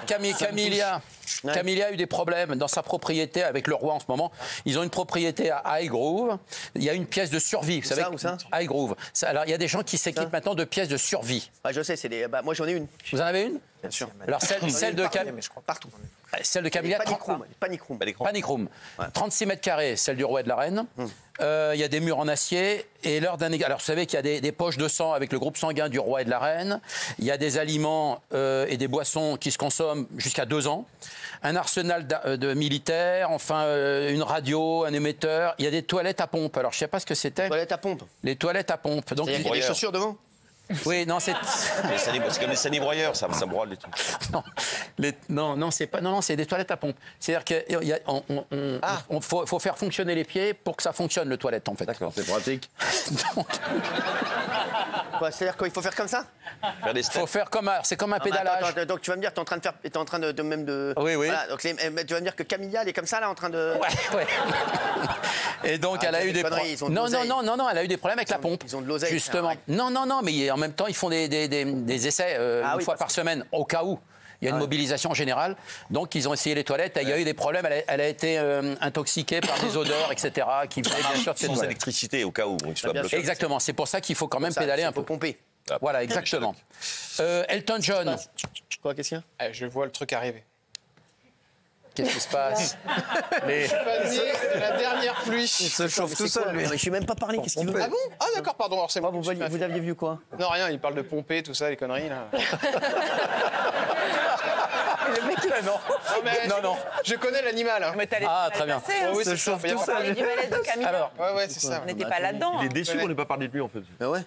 Camilla a eu des problèmes dans sa propriété avec le roi en ce moment. Ils ont une propriété à Highgrove. Il y a une pièce de survie. Vous savez, où ça Highgrove. Alors, il y a des gens qui s'équipent maintenant de pièces de survie. Ah, je sais, c'est des... moi j'en ai une. Vous en avez une? Bien sûr. Alors, celle de Camilla. Partout. Celle de Camilla. Panic Room. Ouais. 36 mètres carrés, celle du roi et de la reine. Il y a des murs en acier. Et l'heure d'un... Alors, vous savez qu'il y a des poches de sang avec le groupe sanguin du roi et de la reine. Il y a des aliments et des boissons qui se consomment jusqu'à 2 ans. Un arsenal de militaires, enfin une radio, un émetteur. Il y a des toilettes à pompe. Alors, je ne sais pas ce que c'était. Toilettes à pompe. Les toilettes à pompe. Donc, il y a des chaussures devant. Oui, non, c'est... C'est comme les sanibroyeurs, ça broie les trucs. Non, c'est pas... Non, c'est des toilettes à pompe. C'est-à-dire qu'il faut faire fonctionner les pieds pour que ça fonctionne, le toilette, en fait. D'accord, c'est pratique. C'est-à-dire qu'il faut faire comme ça? Il faut faire comme... C'est comme un pédalage. Attends, donc tu vas me dire que tu es en train de faire... T'es en train de même de... Oui. Voilà, donc tu vas me dire que Camilla, elle est comme ça, là, en train de... Ouais. Et donc, elle a eu des problèmes... Non, elle a eu des problèmes avec la pompe. Ils ont de l'oseille. Justement. Non, mais en même temps, ils font des essais une fois par semaine, au cas où. Il y a une mobilisation générale. Donc, ils ont essayé les toilettes. Il y a eu des problèmes. Elle a été intoxiquée par des odeurs, etc. qui venaient bien sûr de ces sans toilettes. électricité, au cas où il soit bloqué. Exactement. C'est pour ça qu'il faut quand même pédaler un peu. Il faut pomper. Voilà, exactement. Elton John. Quoi, qu'est-ce qu'il y a? Je vois le truc arriver. Qu'est-ce qui se passe? Panier de la dernière pluie. Il se chauffe tout seul, lui. Je suis même pas parlé. Qu'est-ce qu'il veut? Ah bon? Ah d'accord, pardon. Alors c'est moi. Vous aviez vu quoi? Non, rien. Il parle de pomper, tout ça, les conneries là. Le mec, Non. Je connais l'animal. Mais Ah, très bien. Oui, c'est ça. On parlait du ballet de Camilla. Alors, Ouais, c'est ça. On n'était pas là-dedans. Il est déçu qu'on n'ait pas parlé de lui, en fait. Ah ouais.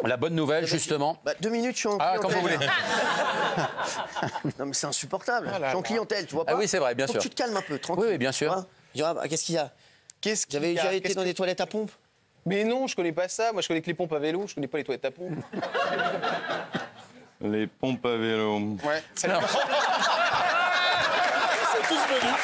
la bonne nouvelle, justement. 2 minutes, je suis en Ah, clientèle. comme vous voulez. Non, mais c'est insupportable. Je suis en clientèle, tu vois pas? Ah oui, c'est vrai, bien Faut sûr. que tu te calmes un peu, tranquille. Oui, bien sûr. Qu'est-ce qu'il y a? J'avais été dans des toilettes à pompe. Mais non, je connais pas ça. Moi, je connais que les pompes à vélo. Je connais pas les toilettes à pompe. Les pompes à vélo. Ouais. C'est tous venus.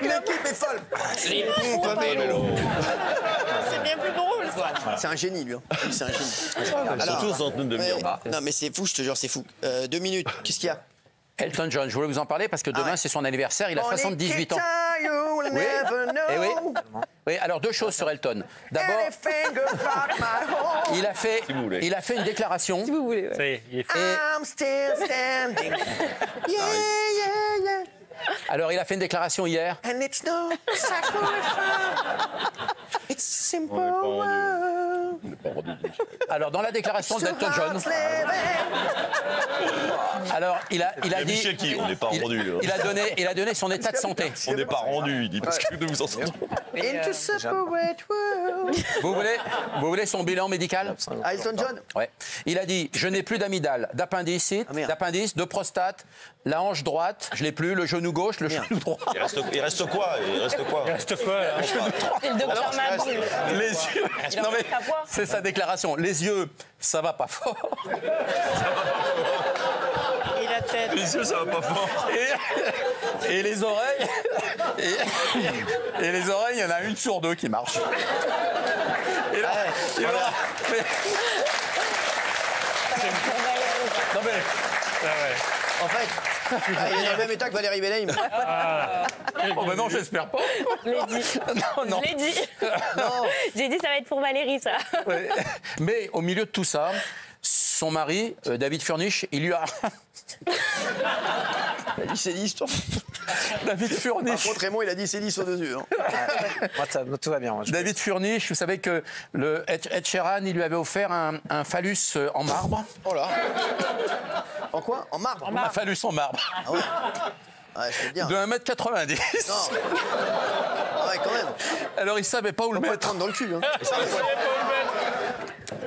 L'équipe est folle. Les pompes à vélo. C'est bien plus drôle, ça. C'est un génie, lui. C'est un génie. Ils sont tous en train de devenir. Non, mais c'est fou, je te jure, c'est fou. 2 minutes, qu'est-ce qu'il y a? Elton John, je voulais vous en parler parce que demain, c'est son anniversaire. Il a 78 ans. Oui. Eh oui. Oui, alors 2 choses sur Elton. D'abord, il a fait une déclaration. Si vous voulez. Ça y est, il est fait. I'm still standing. Yeah. Alors, il a fait une déclaration hier. And it's no sacrifice. It's simple world. Alors, dans la déclaration d'Elton John, alors il a dit, Michel qui, on n'est pas rendu. il a donné son état de santé. On n'est pas rendu, il dit, parce que nous vous entendons. Into separate world. Vous voulez son bilan médical? Elton John. Ouais. Il a dit, je n'ai plus d'amygdale, d'appendice, de prostate, la hanche droite, je l'ai plus, le genou gauche, le genou droit. Il reste quoi? Il reste quoi là? C'est le docteur Mabrouk. Les yeux. Non mais c'est sa déclaration. Les yeux, ça va pas fort. Et la tête. Les yeux, ça va pas fort. Et les oreilles. Et les oreilles, il y en a 1 sur 2 qui marche. Et là, non mais. En fait, il est dans le même état que Valérie Beleim. Oh ben non, j'espère pas. Je l'ai dit. Non. Je l'ai dit. J'ai dit ça va être pour Valérie, ça. Ouais. Mais au milieu de tout ça, son mari, David Furnish, il lui a... Il a dit c'est 10, toi. David Par Furnish. contre, Raymond, il a dit c'est 10 sur 2 yeux. Moi, tout va bien. Moi, David Furnish, vous savez que le Ed Sheeran, il lui avait offert un phallus en marbre. Oh là. En quoi? En marbre? Un phallus en marbre. Ah ouais. Ouais, je peux te dire. De 1,90 m. Non. Ah ouais, quand même. Alors, il savait pas où le On peut te mettre. prendre dans le cul. Hein.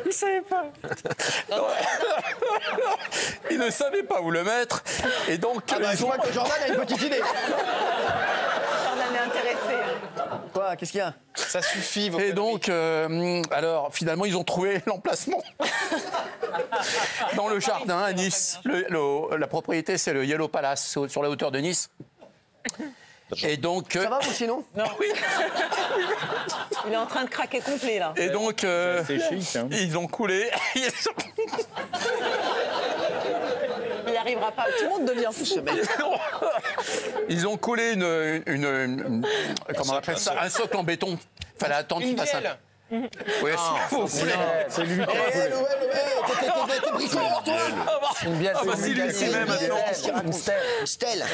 Il savait pas. Il ne savait pas où le mettre. Et donc, Je crois que Jordan a une petite idée. Jordan est intéressé. Quoi? Qu'est-ce qu'il y a? Ça suffit. Vos Et donc, alors, finalement, ils ont trouvé l'emplacement. Dans le jardin à Nice. La propriété, c'est le Yellow Palace, sur la hauteur de Nice. Et donc, Ça va, vous, sinon? Non. Il est en train de craquer complet, là. et donc C'est chic, hein. ils ont coulé. Il n'arrivera pas. Tout le monde devient fou. Ils ont coulé comment on appelle ça, un socle en béton. Fallait attendre qu'il fasse un. Oui, si vous voulez. C'est lui. T'es bricoleur, toi? Une bielle. Ah bah si, lui, c'est même maintenant. Une stèle. Stèle.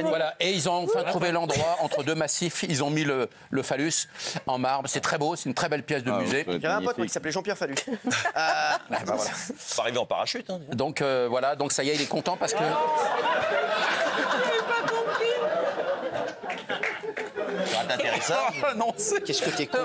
Voilà, et ils ont enfin trouvé l'endroit entre deux massifs. Ils ont mis le phallus en marbre. C'est très beau, c'est une très belle pièce de musée. J'avais un pote moi, qui s'appelait Jean-Pierre Fallu. Faut arriver en parachute. Hein. Donc voilà, donc ça y est, il est content parce que. Ça va t'intéresser. Ah non, c'est. Qu'est-ce que t'es con?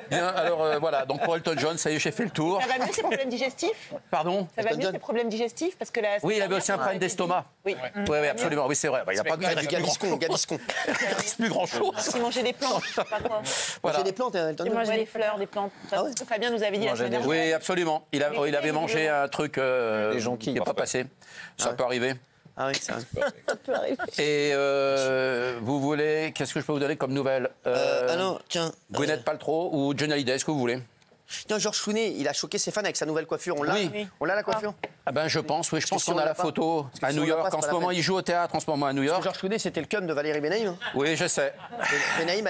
Bien, alors voilà, donc pour Elton John, ça y est, j'ai fait le tour. Ça va mieux ses problèmes digestifs? Pardon? Ça va mieux ses problèmes digestifs? Parce que la Oui, il avait aussi un problème d'estomac. Oui. Oui, absolument, oui, c'est vrai. Bah, il n'y a pas Du Gaviscon. il reste plus grand-chose. Il mangeait des plantes, je sais pas quoi. Voilà. J'ai des plantes, Elton Il John. mangeait des fleurs, des plantes. Ah ouais. Fabien nous avait dit la semaine dernière. Oui, absolument. Il avait mangé un truc jonquilles. qui n'est pas passé. Ça peut arriver. Ah oui, ça. Et vous voulez, qu'est-ce que je peux vous donner comme nouvelle Ah non, tiens. Gwyneth Paltrow ou Johnny Hallyday, est-ce que vous voulez? Tiens, Georges Clooney, il a choqué ses fans avec sa nouvelle coiffure. On l'a? Oui. On l'a, la coiffure? Ah ben je pense, oui, je pense si qu'on on a l'a la pas- photo que à si New on l'a York. pas, En c'est ce pas la moment, peine. il joue au théâtre en ce moment à New York. Georges Clooney, c'était le cum de Valérie Benaïm. Hein. Oui, je sais. Benaïm,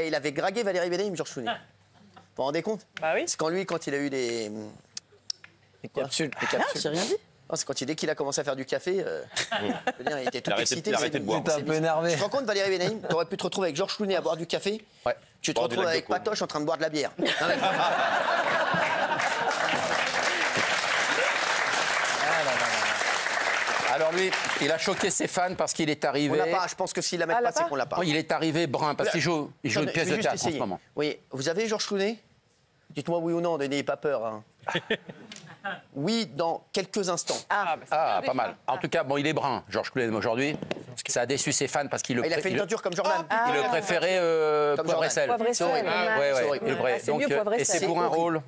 il avait gragué Valérie Benaïm, Georges Clooney. Vous vous rendez compte? Bah oui. C'est quand il a eu les... Les capsules. Les Ah, capsules. j'ai rien dit. Non, c'est dès qu'il a commencé à faire du café, je veux dire, il était tout excité. il a arrêté de boire. T'es un peu énervé. Tu te rends compte, Valérie Benaïm, t'aurais pu te retrouver avec Georges Clooney à boire du café. Ouais. Tu te Boire du retrouves lac de avec Côme. Patoche en train de boire de la bière. Non, mais- Alors lui, il a choqué ses fans parce qu'il est On arrivé. l'a pas. Je pense que s'il la met pas, c'est qu'on l'a pas. Oui, il est arrivé brun parce qu'il joue une Attendez, pièce je de vais juste théâtre en ce essayer. moment. Oui, vous avez Georges Clooney? Dites-moi oui ou non, n'ayez pas peur. Hein. Oui, dans quelques instants. Ah, Ah, pas mal. En tout cas, bon, il est brun, Georges Clooney aujourd'hui. Ça a déçu ses fans parce qu'il Ah, il a fait une teinture comme Jordan. il le préférait Comme poivre et Jordan. sel. Poivre et C'est horrible. sel. Ouais, C'est ouais, horrible. il est vrai. Ah, c'est mieux poivre et et sel. c'est pour un C'est rôle.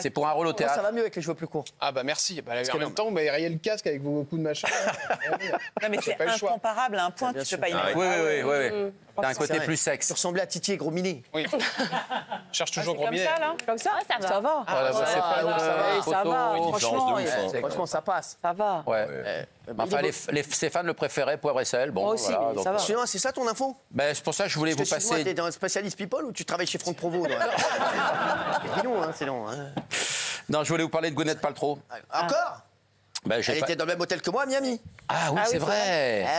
C'est pour un rôle au Oh, ça théâtre. va mieux avec les cheveux plus courts. Ah bah merci. Bah, en que même temps, vous m'avez rayé le casque avec vos coups de machin. Non, mais c'est pas le choix. incomparable à un point que tu peux pas imaginer. Oui, oui, oui, oui. T'as un C'est côté vrai. plus Tu sexe. ressemblais à Titi et Gros Minet. Oui. Cherche toujours Comme Grominet. ça, là. Comme ça, ça va. Ça va. Voilà, bah, c'est pas ouais, une ça va, photo. ça va. Une différence Franchement, de ouf, hein. Franchement, ça passe. ça va. Ouais. Enfin, ses fans le préféraient poivre et sel. Bon, Moi aussi, voilà, mais donc, ça va. Sinon, c'est ça ton info? ben, c'est pour ça que je voulais vous Excuse-moi, passer. t'es dans un spécialiste people ou tu travailles chez Front Provo? C'est long, hein, c'est long. Hein. Non, je voulais vous parler de Gwyneth Paltrow. Encore? Ben, j'ai Elle pas- était dans le même hôtel que moi à Miami. Ah oui, c'est vrai.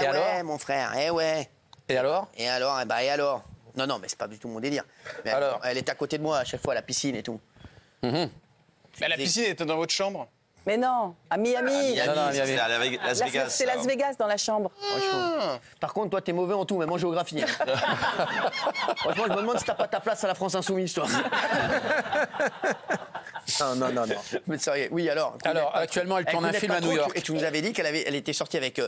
Eh Et ouais, alors mon frère, eh ouais. Et alors Et alors, eh bah, et alors? Non, non, mais c'est pas du tout mon délire. Mais Alors elle est à côté de moi à chaque fois à la piscine et tout. Mais la piscine était dans votre chambre. Mais non, à Miami. Non, non, C'est Miami. à Las Là, Vegas. c'est Las Vegas dans la chambre. Franchement. Par contre, toi, t'es mauvais en tout, même en géographie. Hein. Franchement, je me demande si t'as pas ta place à la France Insoumise, toi. non, non. Mais sérieux, oui, alors. Alors, actuellement, elle tourne un Gwyneth film à Paltrow, New York. Et tu nous avais dit elle était sortie avec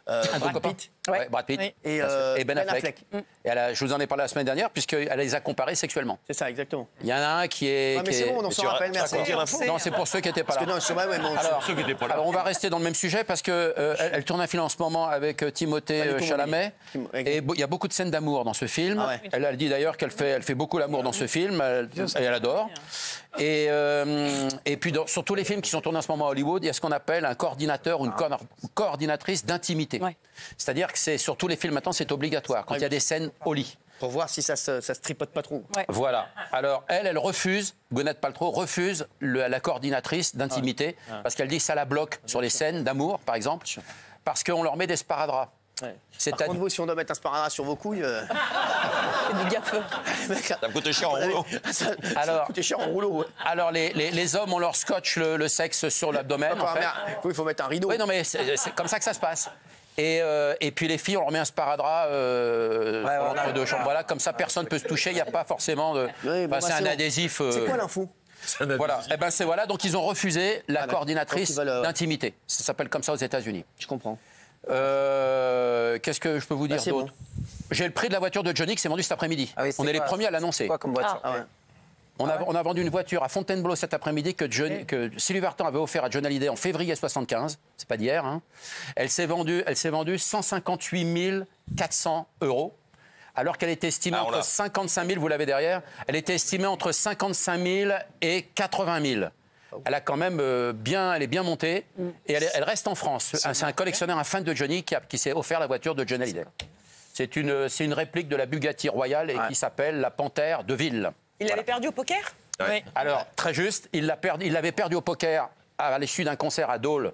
Un Brad copain. Pitt Ouais, Brad Pitt. Oui. et Ben Affleck. Et je vous en ai parlé la semaine dernière, puisqu'elle les a comparés sexuellement. C'est ça, exactement. Il y en a un qui est. Ah, mais qui c'est est- bon, on s'en rappelle, merci. Non, c'est pour ceux qui n'étaient pas là. Parce que non, c'est vrai, ouais, bon, Alors, Ceux qui étaient pas là. alors, on va rester dans le même sujet parce que elle tourne un film en ce moment avec Timothée Pas du tout, Chalamet. mon ami. Et il y a beaucoup de scènes d'amour dans ce film. Ah ouais. Elle dit d'ailleurs qu'elle fait beaucoup l'amour dans ce film. Elle adore. Et puis sur tous les films qui sont tournés en ce moment à Hollywood, il y a ce qu'on appelle un coordinateur ou une coordinatrice d'intimité. Ouais. C'est-à-dire que c'est sur tous les films maintenant, c'est obligatoire quand il y a des scènes au lit. Pour voir si ça se tripote pas trop. Ouais. Voilà. Alors, elle refuse, Gwyneth Paltrow refuse la coordinatrice d'intimité parce qu'elle dit que ça la bloque sur les scènes d'amour, par exemple, parce qu'on leur met des sparadraps. Ouais. C'est Par contre, vous, si on doit mettre un sparadrap sur vos couilles, C'est du gaffe. Ça me coûte cher en rouleau. ça Alors- coûte cher en rouleau. Ouais. Alors, les hommes, on leur scotche le sexe sur l'abdomen, en Enfin, fait. merde, il faut mettre un rideau. Oui, non, mais c'est comme ça que ça se passe. Et puis les filles, on leur met un sparadrap entre deux chambres. Voilà, comme ça, personne ne peut se toucher. Il n'y a pas forcément de. Oui, bon, Enfin, c'est bah, un bon. adhésif. C'est quoi l'info? Voilà. Et ben c'est voilà. Donc ils ont refusé la d'accord. coordinatrice Donc, ils veulent, d'intimité. Ça s'appelle comme ça aux États-Unis. Je comprends. Qu'est-ce que je peux vous dire c'est d'autre? J'ai le prix de la voiture de Johnny qui s'est vendu cet après-midi. Ah oui, On est les quoi premiers à l'annoncer. Quoi comme voiture? Ah ouais. On a vendu une voiture à Fontainebleau cet après-midi que Sylvie Vartan avait offert à John Hallyday en février 75. C'est pas d'hier. Hein. Elle s'est vendue 158 400 €. Alors qu'elle était estimée entre 55 000, vous l'avez derrière, elle était estimée entre 55 000 et 80 000. Elle a quand même elle est bien montée et elle reste en France. C'est un collectionneur, un fan de Johnny qui s'est offert la voiture de John Hallyday. C'est une réplique de la Bugatti Royale et qui s'appelle la Panthère de Ville. Il l'avait perdu au poker? Oui. Alors, très juste, il l'avait perdu au poker à l'issue d'un concert à Dole,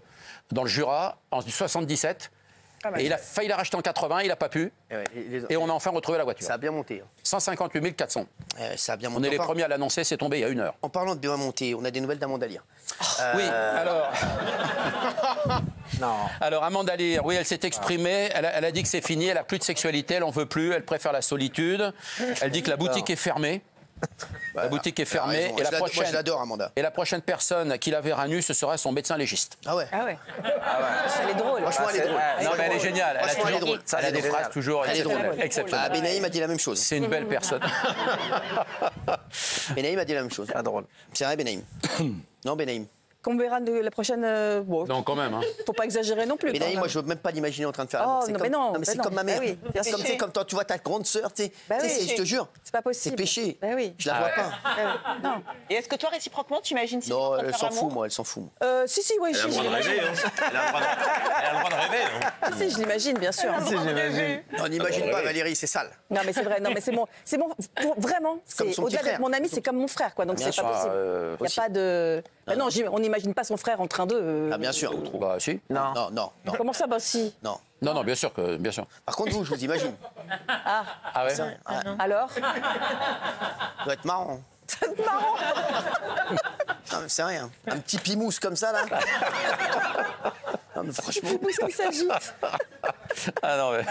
dans le Jura, en 77. Et il a failli la racheter en 80, il n'a pas pu. Et on a enfin retrouvé la voiture. Ça a bien monté. 158 400. Ça a bien On monté. est les premiers à l'annoncer, c'est tombé il y a 1 heure. En parlant de bien monter, on a des nouvelles d'Amanda Lear. Oui, alors... Non. Alors, Amanda Lear, oui, elle s'est exprimée. Elle a dit que c'est fini, elle n'a plus de sexualité, elle n'en veut plus, elle préfère la solitude. Elle dit que la boutique est fermée. La boutique est fermée. Et Moi, je l'adore, Amanda. Et la prochaine personne qui la verra nue, ce sera son médecin légiste. Ah ouais. Ah ouais. Elle est drôle. Franchement, elle est drôle. Non, mais elle est géniale. Franchement, elle est drôle. Elle a des phrases toujours Elle est drôle. exceptionnelles. Benaïm a dit la même chose. C'est une belle personne. Benaïm a dit la même chose. Pas drôle. C'est vrai, Benaïm. Non, Benaïm. Qu'on verra de la prochaine. Bon, Non, quand même. Hein. faut pas exagérer non plus. Benaïm, quand moi, même. je veux même pas l'imaginer en train de faire Oh, l'amour. non, mais non, mais c'est bah comme ma non. mère. Bah oui, bien C'est sûr. comme, quand tu vois ta grande sœur, tu sais. Bah oui. Je te jure. C'est pas possible. C'est péché. Bah oui. Je la vois pas. Non. Et est-ce que toi, réciproquement, tu imagines si Non, tu peux elle faire s'en amour fout, moi, elle s'en fout. Si, oui, Elle a le droit de rêver. Hein. Elle a le droit de rêver. Hein. Ah, si, je l'imagine, bien sûr. Non, n'imagine pas, Valérie, c'est sale. Non, mais c'est vrai. Non, mais c'est bon. Vraiment, comme c'est son petit au-delà d'être frère. mon ami, c'est comme mon frère, quoi. Donc Bien c'est pas sûr. possible. Il n'y a pas de. Bah non, on n'imagine pas son frère en train de. Ah, bien sûr. Bah, si. Non. Non, non, non. Comment ça, bah si. Non. Non, bien sûr que, bien sûr. Par contre, je vous imagine. Ah ouais. Alors Ça doit être marrant. C'est marrant. Non, mais c'est rien. Un petit pimousse comme ça, là. Non, mais franchement. Où est-ce qu'il s'agit Ah non, mais...